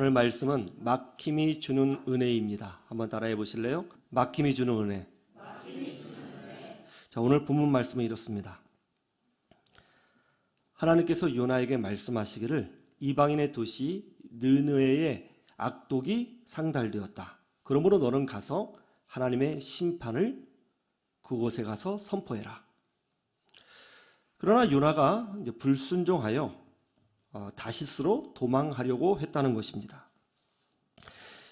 오늘 말씀은 막힘이 주는 은혜입니다. 한번 따라해 보실래요? 막힘이 주는 은혜. 자, 오늘 본문 말씀은 이렇습니다. 하나님께서 요나에게 말씀하시기를 이방인의 도시 느느웨의 악독이 상달되었다. 그러므로 너는 가서 하나님의 심판을 그곳에 가서 선포해라. 그러나 요나가 이제 불순종하여 다시스로 도망하려고 했다는 것입니다.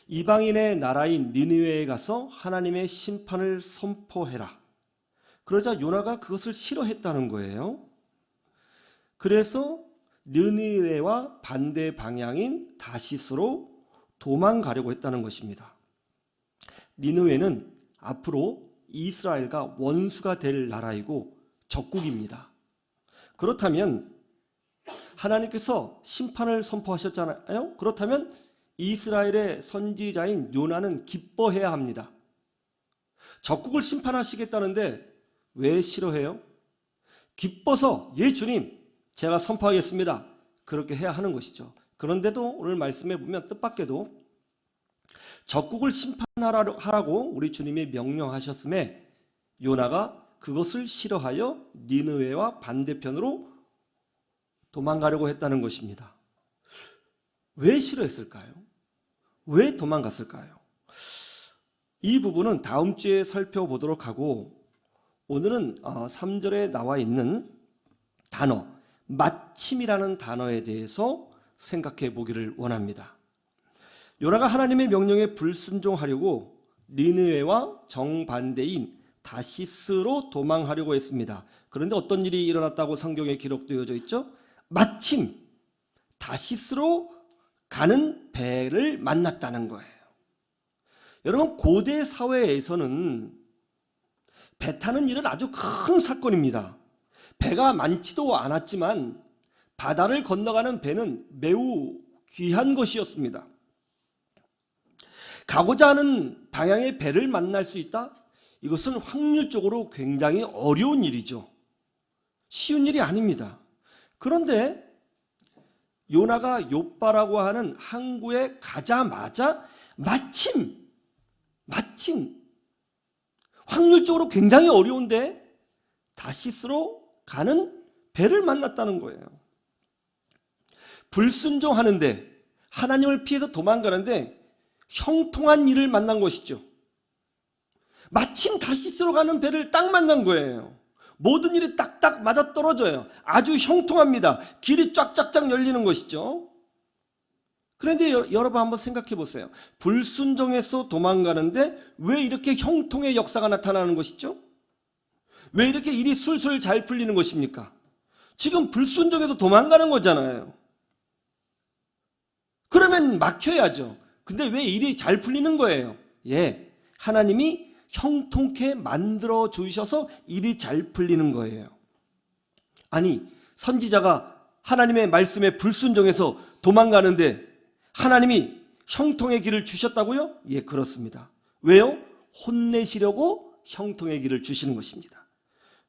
이방인의 나라인 니느웨에 가서 하나님의 심판을 선포해라. 그러자 요나가 그것을 싫어했다는 거예요. 그래서 느느웨와 반대 방향인 다시스로 도망가려고 했다는 것입니다. 니느웨는 앞으로 이스라엘과 원수가 될 나라이고 적국입니다. 그렇다면 하나님께서 심판을 선포하셨잖아요. 그렇다면 이스라엘의 선지자인 요나는 기뻐해야 합니다. 적국을 심판하시겠다는데 왜 싫어해요? 기뻐서 예 주님 제가 선포하겠습니다. 그렇게 해야 하는 것이죠. 그런데도 오늘 말씀에 보면 뜻밖에도 적국을 심판하라고 우리 주님이 명령하셨음에 요나가 그것을 싫어하여 니느웨와 반대편으로 도망가려고 했다는 것입니다. 왜 싫어했을까요? 왜 도망갔을까요? 이 부분은 다음 주에 살펴보도록 하고 오늘은 3절에 나와 있는 단어 마침이라는 단어에 대해서 생각해 보기를 원합니다. 요나가 하나님의 명령에 불순종하려고 니느웨와 정반대인 다시스로 도망하려고 했습니다. 그런데 어떤 일이 일어났다고 성경에 기록되어져 있죠? 마침 다시스로 가는 배를 만났다는 거예요. 여러분 고대 사회에서는 배 타는 일은 아주 큰 사건입니다. 배가 많지도 않았지만 바다를 건너가는 배는 매우 귀한 것이었습니다. 가고자 하는 방향의 배를 만날 수 있다? 이것은 확률적으로 굉장히 어려운 일이죠. 쉬운 일이 아닙니다. 그런데 요나가 욥바라고 하는 항구에 가자마자 마침 확률적으로 굉장히 어려운데 다시스로 가는 배를 만났다는 거예요. 불순종하는데 하나님을 피해서 도망가는데 형통한 일을 만난 것이죠. 마침 다시스로 가는 배를 딱 만난 거예요. 모든 일이 딱딱 맞아떨어져요. 아주 형통합니다. 길이 쫙쫙쫙 열리는 것이죠. 그런데 여러분 한번 생각해 보세요. 불순종해서 도망가는데 왜 이렇게 형통의 역사가 나타나는 것이죠? 왜 이렇게 일이 술술 잘 풀리는 것입니까? 지금 불순종해서 도망가는 거잖아요. 그러면 막혀야죠. 근데 왜 일이 잘 풀리는 거예요? 하나님이 형통케 만들어 주셔서 일이 잘 풀리는 거예요. 아니, 선지자가 하나님의 말씀에 불순종해서 도망가는데 하나님이 형통의 길을 주셨다고요? 그렇습니다. 왜요? 혼내시려고 형통의 길을 주시는 것입니다.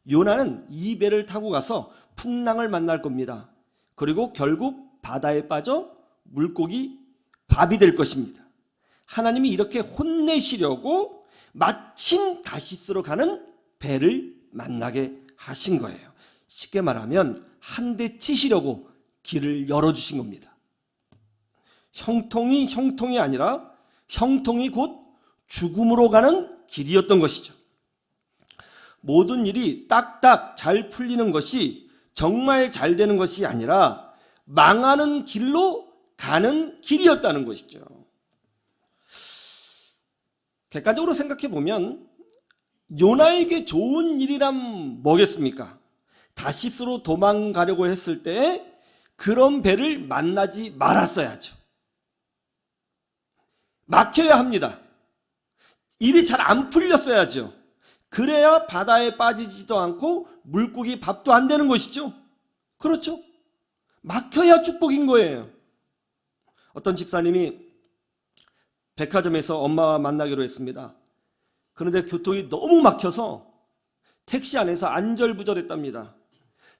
요나는 이 배를 타고 가서 풍랑을 만날 겁니다. 그리고 결국 바다에 빠져 물고기 밥이 될 것입니다. 하나님이 이렇게 혼내시려고 마침 다시스로 가는 배를 만나게 하신 거예요. 쉽게 말하면 한 대 치시려고 길을 열어주신 겁니다. 형통이 아니라 형통이 곧 죽음으로 가는 길이었던 것이죠. 모든 일이 딱딱 잘 풀리는 것이 정말 잘 되는 것이 아니라 망하는 길로 가는 길이었다는 것이죠. 객관적으로 생각해 보면 요나에게 좋은 일이란 뭐겠습니까? 다시스로 도망가려고 했을 때 그런 배를 만나지 말았어야죠. 막혀야 합니다. 일이 잘 안 풀렸어야죠. 그래야 바다에 빠지지도 않고 물고기 밥도 안 되는 것이죠. 그렇죠? 막혀야 축복인 거예요. 어떤 집사님이 백화점에서 엄마와 만나기로 했습니다. 그런데 교통이 너무 막혀서 택시 안에서 안절부절했답니다.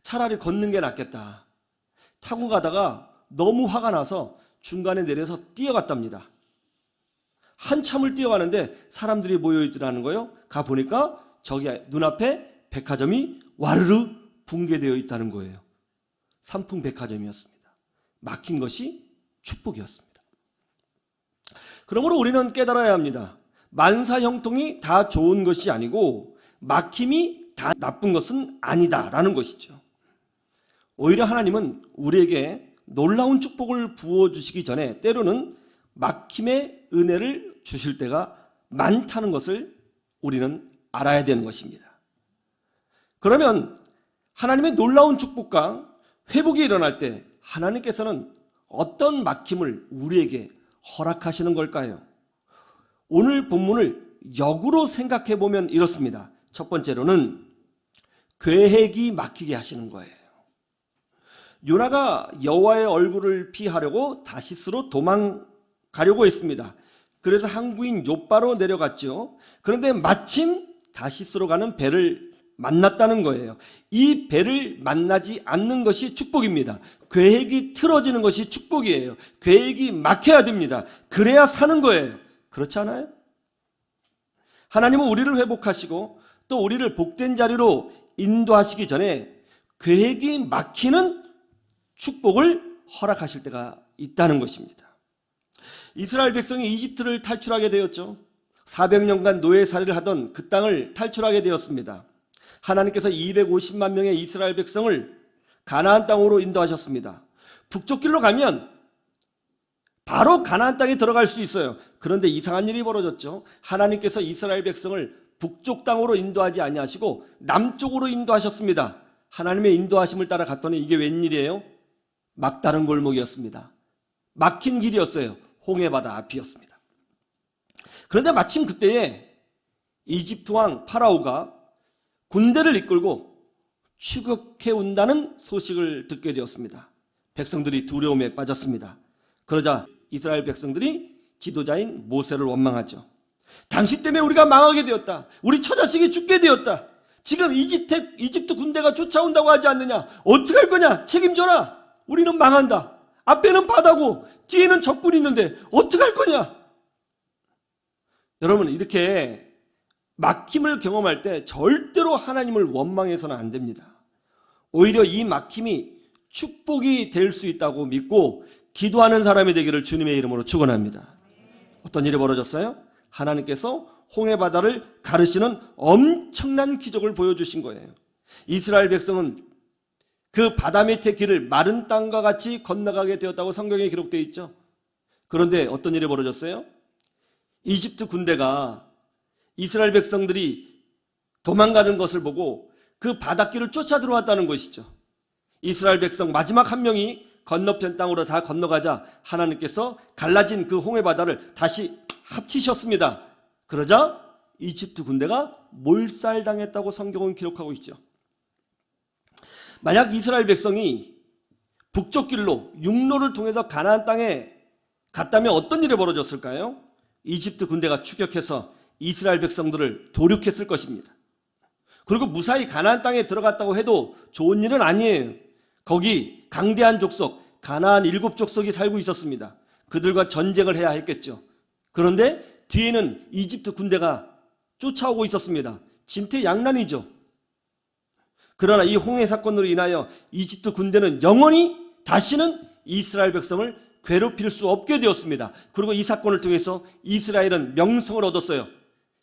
차라리 걷는 게 낫겠다. 타고 가다가 너무 화가 나서 중간에 내려서 뛰어갔답니다. 한참을 뛰어가는데 사람들이 모여있더라는 거예요. 가보니까 저기 눈앞에 백화점이 와르르 붕괴되어 있다는 거예요. 삼풍백화점이었습니다. 막힌 것이 축복이었습니다. 그러므로 우리는 깨달아야 합니다. 만사형통이 다 좋은 것이 아니고 막힘이 다 나쁜 것은 아니다라는 것이죠. 오히려 하나님은 우리에게 놀라운 축복을 부어주시기 전에 때로는 막힘의 은혜를 주실 때가 많다는 것을 우리는 알아야 되는 것입니다. 그러면 하나님의 놀라운 축복과 회복이 일어날 때 하나님께서는 어떤 막힘을 우리에게 허락하시는 걸까요? 오늘 본문을 역으로 생각해 보면 이렇습니다. 첫 번째로는 계획이 막히게 하시는 거예요. 요나가 여호와의 얼굴을 피하려고 다시스로 도망가려고 했습니다. 그래서 항구인 요바로 내려갔죠. 그런데 마침 다시스로 가는 배를 만났다는 거예요. 이 배를 만나지 않는 것이 축복입니다. 계획이 틀어지는 것이 축복이에요. 계획이 막혀야 됩니다. 그래야 사는 거예요. 그렇지 않아요? 하나님은 우리를 회복하시고 또 우리를 복된 자리로 인도하시기 전에 계획이 막히는 축복을 허락하실 때가 있다는 것입니다. 이스라엘 백성이 이집트를 탈출하게 되었죠. 400년간 노예살이를 하던 그 땅을 탈출하게 되었습니다. 하나님께서 250만 명의 이스라엘 백성을 가나안 땅으로 인도하셨습니다. 북쪽 길로 가면 바로 가나안 땅에 들어갈 수 있어요. 그런데 이상한 일이 벌어졌죠. 하나님께서 이스라엘 백성을 북쪽 땅으로 인도하지 아니하시고 남쪽으로 인도하셨습니다. 하나님의 인도하심을 따라 갔더니 이게 웬일이에요? 막다른 골목이었습니다. 막힌 길이었어요. 홍해바다 앞이었습니다. 그런데 마침 그때에 이집트 왕 파라오가 군대를 이끌고 추격해 온다는 소식을 듣게 되었습니다. 백성들이 두려움에 빠졌습니다. 그러자 이스라엘 백성들이 지도자인 모세를 원망하죠. 당신 때문에 우리가 망하게 되었다. 우리 처자식이 죽게 되었다. 지금 이집트 군대가 쫓아온다고 하지 않느냐. 어떻게 할 거냐. 책임져라. 우리는 망한다. 앞에는 바다고 뒤에는 적군이 있는데 어떻게 할 거냐. 여러분, 이렇게 막힘을 경험할 때 절대로 하나님을 원망해서는 안 됩니다. 오히려 이 막힘이 축복이 될 수 있다고 믿고 기도하는 사람이 되기를 주님의 이름으로 축원합니다. 어떤 일이 벌어졌어요? 하나님께서 홍해바다를 가르시는 엄청난 기적을 보여주신 거예요. 이스라엘 백성은 그 바다 밑의 길을 마른 땅과 같이 건너가게 되었다고 성경에 기록되어 있죠. 그런데 어떤 일이 벌어졌어요? 이집트 군대가 이스라엘 백성들이 도망가는 것을 보고 그 바닷길을 쫓아 들어왔다는 것이죠. 이스라엘 백성 마지막 한 명이 건너편 땅으로 다 건너가자 하나님께서 갈라진 그 홍해바다를 다시 합치셨습니다. 그러자 이집트 군대가 몰살당했다고 성경은 기록하고 있죠. 만약 이스라엘 백성이 북쪽 길로 육로를 통해서 가나안 땅에 갔다면 어떤 일이 벌어졌을까요? 이집트 군대가 추격해서 이스라엘 백성들을 도륙했을 것입니다. 그리고 무사히 가나안 땅에 들어갔다고 해도 좋은 일은 아니에요. 거기 강대한 족속, 가나안 7족속이 살고 있었습니다. 그들과 전쟁을 해야 했겠죠. 그런데 뒤에는 이집트 군대가 쫓아오고 있었습니다. 진퇴양난이죠. 그러나 이 홍해 사건으로 인하여 이집트 군대는 영원히 다시는 이스라엘 백성을 괴롭힐 수 없게 되었습니다. 그리고 이 사건을 통해서 이스라엘은 명성을 얻었어요.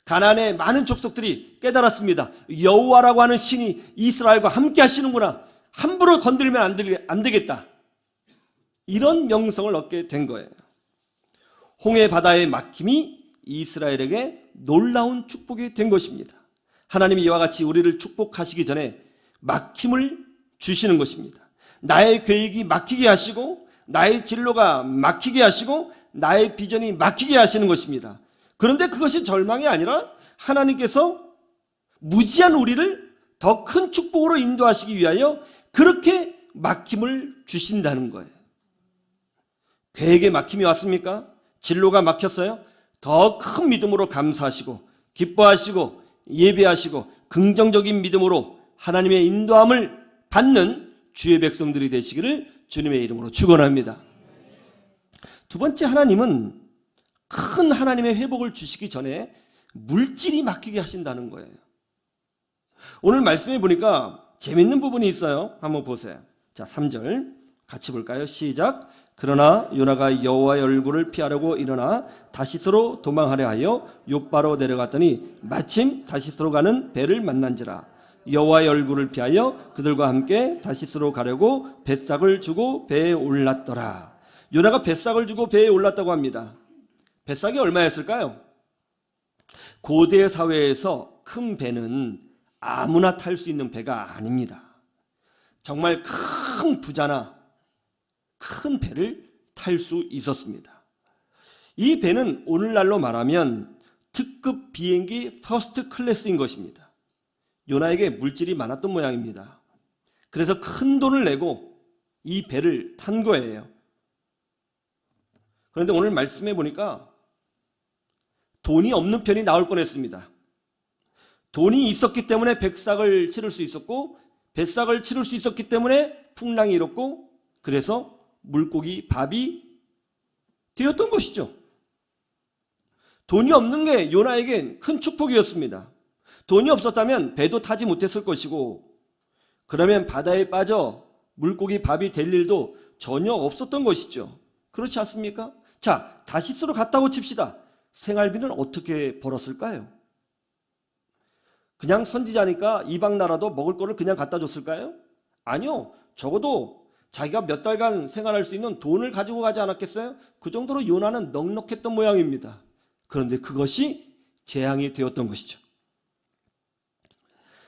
가나안의 많은 족속들이 깨달았습니다. 여호와라고 하는 신이 이스라엘과 함께 하시는구나. 함부로 건들면 안 되겠다. 이런 명성을 얻게 된 거예요. 홍해 바다의 막힘이 이스라엘에게 놀라운 축복이 된 것입니다. 하나님이 이와 같이 우리를 축복하시기 전에 막힘을 주시는 것입니다. 나의 계획이 막히게 하시고 나의 진로가 막히게 하시고 나의 비전이 막히게 하시는 것입니다. 그런데 그것이 절망이 아니라 하나님께서 무지한 우리를 더 큰 축복으로 인도하시기 위하여 그렇게 막힘을 주신다는 거예요. 계획에 막힘이 왔습니까? 진로가 막혔어요? 더 큰 믿음으로 감사하시고 기뻐하시고 예배하시고 긍정적인 믿음으로 하나님의 인도함을 받는 주의 백성들이 되시기를 주님의 이름으로 축원합니다. 두 번째, 하나님은 큰 하나님의 회복을 주시기 전에 물질이 막히게 하신다는 거예요. 오늘 말씀해 보니까 재밌는 부분이 있어요. 한번 보세요. 자, 3절 같이 볼까요? 시작. 그러나 요나가 여호와의 얼굴을 피하려고 일어나 다시스로 도망하려 하여 욥바로 내려갔더니 마침 다시스로 가는 배를 만난지라. 여호와의 얼굴을 피하여 그들과 함께 다시스로 가려고 뱃삭을 주고 배에 올랐더라. 요나가 뱃삭을 주고 배에 올랐다고 합니다. 뱃삭이 얼마였을까요? 고대 사회에서 큰 배는 아무나 탈 수 있는 배가 아닙니다. 정말 큰 부자나 큰 배를 탈 수 있었습니다. 이 배는 오늘날로 말하면 특급 비행기 퍼스트 클래스인 것입니다. 요나에게 물질이 많았던 모양입니다. 그래서 큰 돈을 내고 이 배를 탄 거예요. 그런데 오늘 말씀해 보니까 돈이 없는 편이 나올 뻔했습니다. 돈이 있었기 때문에 뱃삭을 치를 수 있었고, 뱃삭을 치를 수 있었기 때문에 풍랑이 일었고, 그래서 물고기 밥이 되었던 것이죠. 돈이 없는 게 요나에겐 큰 축복이었습니다. 돈이 없었다면 배도 타지 못했을 것이고, 그러면 바다에 빠져 물고기 밥이 될 일도 전혀 없었던 것이죠. 그렇지 않습니까? 자, 다시스로 갔다고 칩시다. 생활비는 어떻게 벌었을까요? 그냥 선지자니까 이방 나라도 먹을 거를 그냥 갖다 줬을까요? 아니요. 적어도 자기가 몇 달간 생활할 수 있는 돈을 가지고 가지 않았겠어요? 그 정도로 요나는 넉넉했던 모양입니다. 그런데 그것이 재앙이 되었던 것이죠.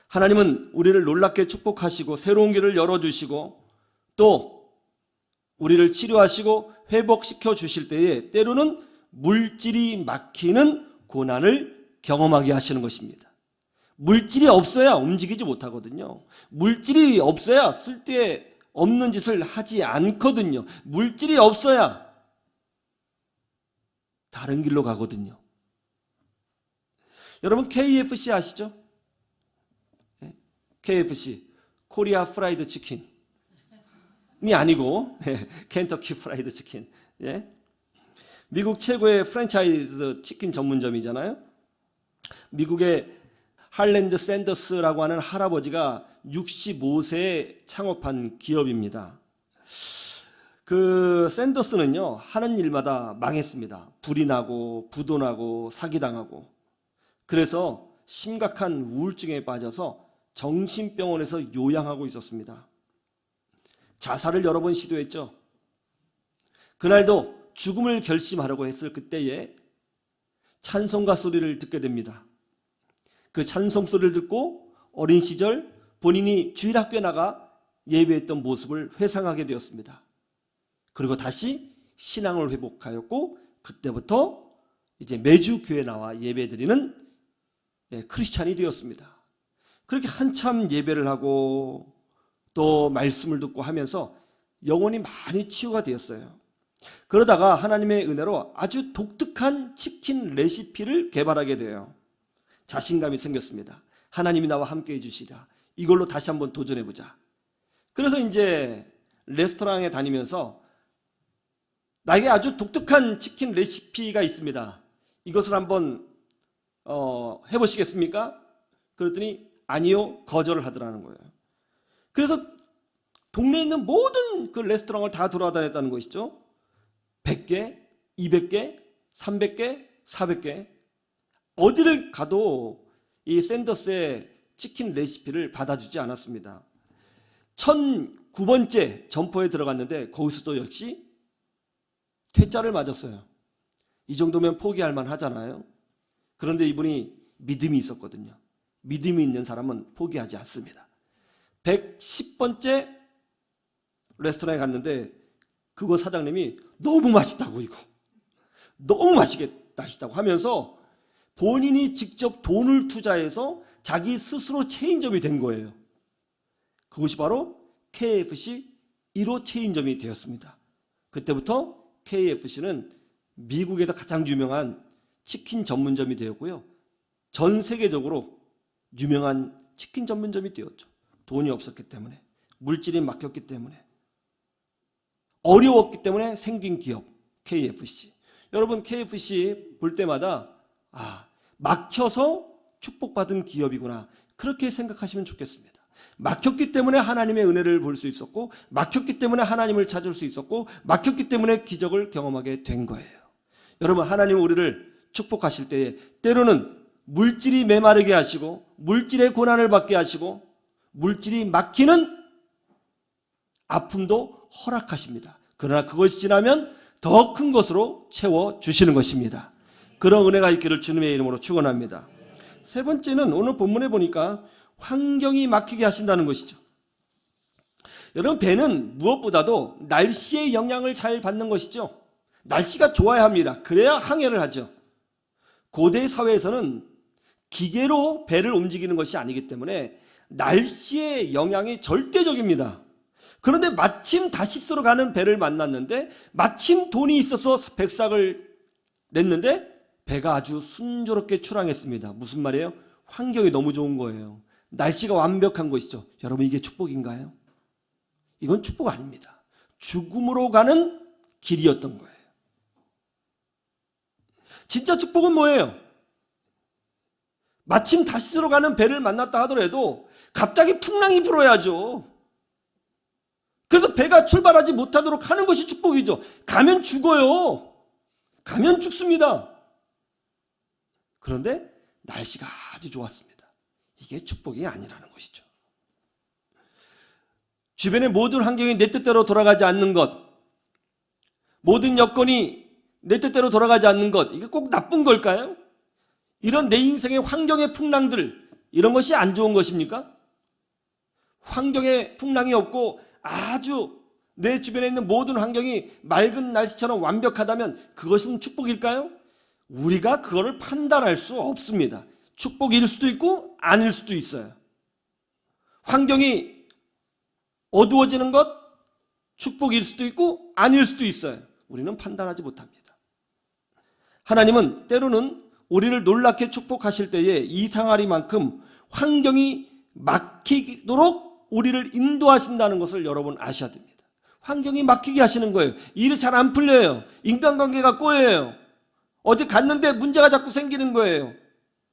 하나님은 우리를 놀랍게 축복하시고 새로운 길을 열어주시고 또 우리를 치료하시고 회복시켜 주실 때에 때로는 물질이 막히는 고난을 경험하게 하시는 것입니다. 물질이 없어야 움직이지 못하거든요. 물질이 없어야 쓸데없는 짓을 하지 않거든요. 물질이 없어야 다른 길로 가거든요. 여러분 KFC 아시죠? KFC, 코리아 프라이드 치킨이 아니고 켄터키 프라이드 치킨. 미국 최고의 프랜차이즈 치킨 전문점이잖아요. 미국의 할랜드 샌더스라고 하는 할아버지가 65세에 창업한 기업입니다. 그 샌더스는요, 하는 일마다 망했습니다. 불이 나고 부도나고 사기당하고. 그래서 심각한 우울증에 빠져서 정신병원에서 요양하고 있었습니다. 자살을 여러 번 시도했죠. 그날도 죽음을 결심하려고 했을 그때에 찬송가 소리를 듣게 됩니다. 그 찬송 소리를 듣고 어린 시절 본인이 주일학교에 나가 예배했던 모습을 회상하게 되었습니다. 그리고 다시 신앙을 회복하였고 그때부터 이제 매주 교회 나와 예배드리는 크리스찬이 되었습니다. 그렇게 한참 예배를 하고 또 말씀을 듣고 하면서 영혼이 많이 치유가 되었어요. 그러다가 하나님의 은혜로 아주 독특한 치킨 레시피를 개발하게 돼요. 자신감이 생겼습니다. 하나님이 나와 함께 해주시라. 이걸로 다시 한번 도전해보자. 그래서 이제 레스토랑에 다니면서 나에게 아주 독특한 치킨 레시피가 있습니다. 이것을 한번 해보시겠습니까? 그랬더니 아니요, 거절을 하더라는 거예요. 그래서 동네에 있는 모든 그 레스토랑을 다 돌아다녔다는 것이죠. 100개, 200개, 300개, 400개. 어디를 가도 이 샌더스의 치킨 레시피를 받아주지 않았습니다. 1009번째 점포에 들어갔는데 거기서도 역시 퇴짜를 맞았어요. 이 정도면 포기할 만하잖아요. 그런데 이분이 믿음이 있었거든요. 믿음이 있는 사람은 포기하지 않습니다. 110번째 레스토랑에 갔는데 그거 사장님이 너무 맛있다고 이거 너무 맛있다고 하면서 본인이 직접 돈을 투자해서 자기 스스로 체인점이 된 거예요. 그것이 바로 KFC 1호 체인점이 되었습니다. 그때부터 KFC는 미국에서 가장 유명한 치킨 전문점이 되었고요. 전 세계적으로 유명한 치킨 전문점이 되었죠. 돈이 없었기 때문에, 물질이 막혔기 때문에, 어려웠기 때문에 생긴 기업 KFC. 여러분 KFC 볼 때마다 막혀서 축복받은 기업이구나, 그렇게 생각하시면 좋겠습니다. 막혔기 때문에 하나님의 은혜를 볼 수 있었고, 막혔기 때문에 하나님을 찾을 수 있었고, 막혔기 때문에 기적을 경험하게 된 거예요. 여러분, 하나님 우리를 축복하실 때에 때로는 물질이 메마르게 하시고, 물질의 고난을 받게 하시고, 물질이 막히는 아픔도 허락하십니다. 그러나 그것이 지나면 더 큰 것으로 채워주시는 것입니다. 그런 은혜가 있기를 주님의 이름으로 축원합니다. 세 번째는 오늘 본문에 보니까 환경이 막히게 하신다는 것이죠. 여러분, 배는 무엇보다도 날씨의 영향을 잘 받는 것이죠. 날씨가 좋아야 합니다. 그래야 항해를 하죠. 고대 사회에서는 기계로 배를 움직이는 것이 아니기 때문에 날씨의 영향이 절대적입니다. 그런데 마침 다시스로 가는 배를 만났는데, 마침 돈이 있어서 백삭을 냈는데 배가 아주 순조롭게 출항했습니다. 무슨 말이에요? 환경이 너무 좋은 거예요. 날씨가 완벽한 것이죠. 여러분, 이게 축복인가요? 이건 축복 아닙니다. 죽음으로 가는 길이었던 거예요. 진짜 축복은 뭐예요? 마침 다시스로 가는 배를 만났다 하더라도 갑자기 풍랑이 불어야죠. 그래도 배가 출발하지 못하도록 하는 것이 축복이죠. 가면 죽어요. 가면 죽습니다. 그런데 날씨가 아주 좋았습니다. 이게 축복이 아니라는 것이죠. 주변의 모든 환경이 내 뜻대로 돌아가지 않는 것, 모든 여건이 내 뜻대로 돌아가지 않는 것, 이게 꼭 나쁜 걸까요? 이런 내 인생의 환경의 풍랑들, 이런 것이 안 좋은 것입니까? 환경에 풍랑이 없고 아주 내 주변에 있는 모든 환경이 맑은 날씨처럼 완벽하다면 그것은 축복일까요? 우리가 그거를 판단할 수 없습니다. 축복일 수도 있고 아닐 수도 있어요. 환경이 어두워지는 것, 축복일 수도 있고 아닐 수도 있어요. 우리는 판단하지 못합니다. 하나님은 때로는 우리를 놀랍게 축복하실 때에 이상하리만큼 환경이 막히도록 우리를 인도하신다는 것을 여러분 아셔야 됩니다. 환경이 막히게 하시는 거예요. 일이 잘 안 풀려요. 인간관계가 꼬여요. 어디 갔는데 문제가 자꾸 생기는 거예요.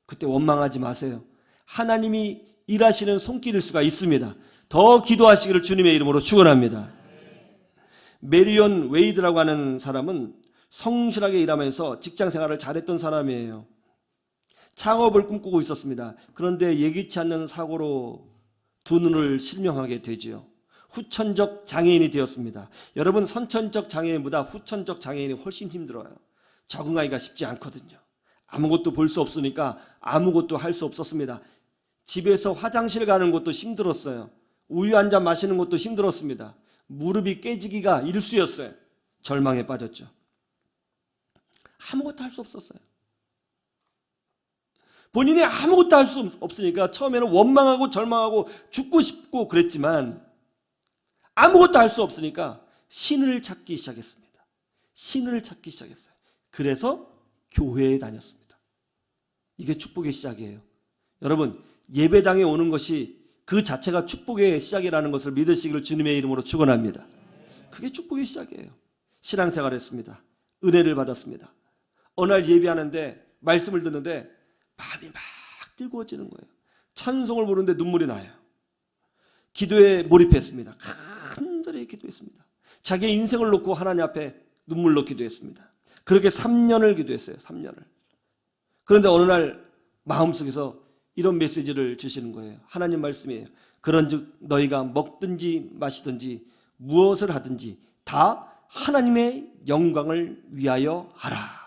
그때 원망하지 마세요. 하나님이 일하시는 손길일 수가 있습니다. 더 기도하시기를 주님의 이름으로 축원합니다. 메리온 웨이드라고 하는 사람은 성실하게 일하면서 직장 생활을 잘했던 사람이에요. 창업을 꿈꾸고 있었습니다. 그런데 예기치 않는 사고로 두 눈을 실명하게 되지요. 후천적 장애인이 되었습니다. 여러분, 선천적 장애인보다 후천적 장애인이 훨씬 힘들어요. 적응하기가 쉽지 않거든요. 아무것도 볼 수 없으니까 아무것도 할 수 없었습니다. 집에서 화장실 가는 것도 힘들었어요. 우유 한 잔 마시는 것도 힘들었습니다. 무릎이 깨지기가 일쑤였어요. 절망에 빠졌죠. 아무것도 할 수 없었어요. 본인이 아무것도 할 수 없으니까 처음에는 원망하고 절망하고 죽고 싶고 그랬지만, 아무것도 할 수 없으니까 신을 찾기 시작했습니다. 신을 찾기 시작했어요. 그래서 교회에 다녔습니다. 이게 축복의 시작이에요. 여러분, 예배당에 오는 것이 그 자체가 축복의 시작이라는 것을 믿으시기를 주님의 이름으로 축원합니다. 그게 축복의 시작이에요. 신앙생활을 했습니다. 은혜를 받았습니다. 어느 날 예배하는데, 말씀을 듣는데 마음이 막 뜨거워지는 거예요. 찬송을 부르는데 눈물이 나요. 기도에 몰입했습니다. 간절히 기도했습니다. 자기의 인생을 놓고 하나님 앞에 눈물로 기도했습니다. 그렇게 3년을 기도했어요. 3년을. 그런데 어느 날 마음속에서 이런 메시지를 주시는 거예요. 하나님 말씀이에요. 그런즉 너희가 먹든지 마시든지 무엇을 하든지 다 하나님의 영광을 위하여 하라.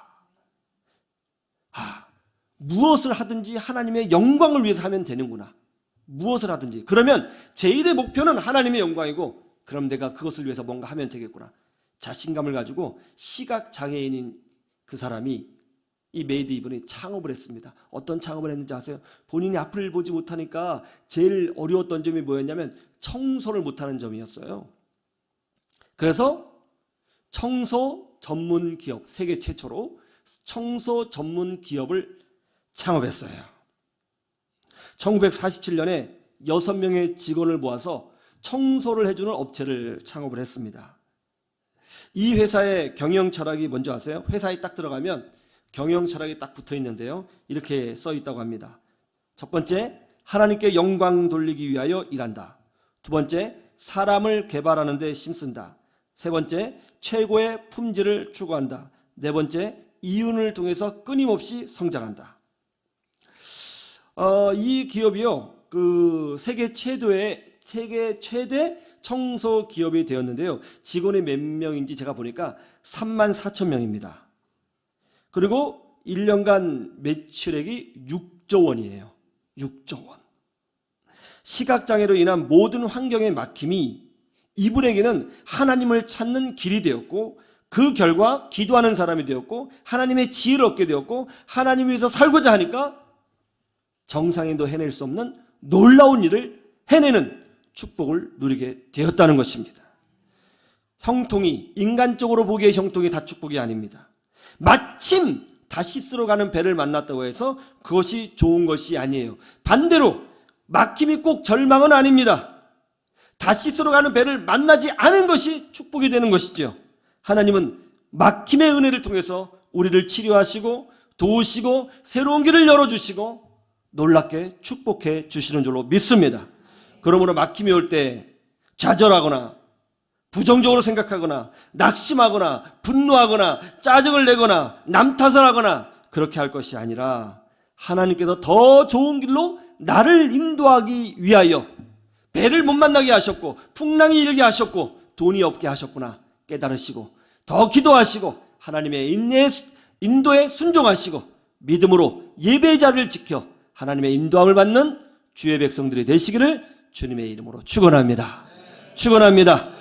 무엇을 하든지 하나님의 영광을 위해서 하면 되는구나. 무엇을 하든지. 그러면 제일의 목표는 하나님의 영광이고, 그럼 내가 그것을 위해서 뭔가 하면 되겠구나. 자신감을 가지고 시각장애인인 그 사람이, 이 메이드 이분이 창업을 했습니다. 어떤 창업을 했는지 아세요? 본인이 앞을 보지 못하니까 제일 어려웠던 점이 뭐였냐면 청소를 못하는 점이었어요. 그래서 청소 전문 기업, 세계 최초로 청소 전문 기업을 창업했어요. 1947년에 6명의 직원을 모아서 청소를 해주는 업체를 창업을 했습니다. 이 회사의 경영 철학이 뭔지 아세요? 회사에 딱 들어가면 경영 철학이 딱 붙어 있는데요. 이렇게 써 있다고 합니다. 첫 번째, 하나님께 영광 돌리기 위하여 일한다. 두 번째, 사람을 개발하는 데 힘쓴다. 세 번째, 최고의 품질을 추구한다. 네 번째, 이윤을 통해서 끊임없이 성장한다. 이 기업이요, 세계 최대 청소 기업이 되었는데요. 직원이 몇 명인지 제가 보니까 34,000명입니다. 그리고 1년간 매출액이 6조 원이에요. 6조 원. 시각장애로 인한 모든 환경의 막힘이 이분에게는 하나님을 찾는 길이 되었고, 그 결과 기도하는 사람이 되었고, 하나님의 지혜를 얻게 되었고, 하나님 위해서 살고자 하니까 정상인도 해낼 수 없는 놀라운 일을 해내는 축복을 누리게 되었다는 것입니다. 형통이, 인간적으로 보기에 형통이 다 축복이 아닙니다. 마침 다시스로 가는 배를 만났다고 해서 그것이 좋은 것이 아니에요. 반대로 막힘이 꼭 절망은 아닙니다. 다시스로 가는 배를 만나지 않은 것이 축복이 되는 것이죠. 하나님은 막힘의 은혜를 통해서 우리를 치료하시고 도우시고 새로운 길을 열어주시고 놀랍게 축복해 주시는 줄로 믿습니다. 그러므로 막힘이 올 때 좌절하거나 부정적으로 생각하거나 낙심하거나 분노하거나 짜증을 내거나 남 탓을 하거나 그렇게 할 것이 아니라 하나님께서 더 좋은 길로 나를 인도하기 위하여 배를 못 만나게 하셨고 풍랑이 일게 하셨고 돈이 없게 하셨구나 깨달으시고 더 기도하시고 하나님의 인도에 순종하시고 믿음으로 예배의 자리를 지켜 하나님의 인도함을 받는 주의 백성들이 되시기를 주님의 이름으로 축원합니다. 축원합니다.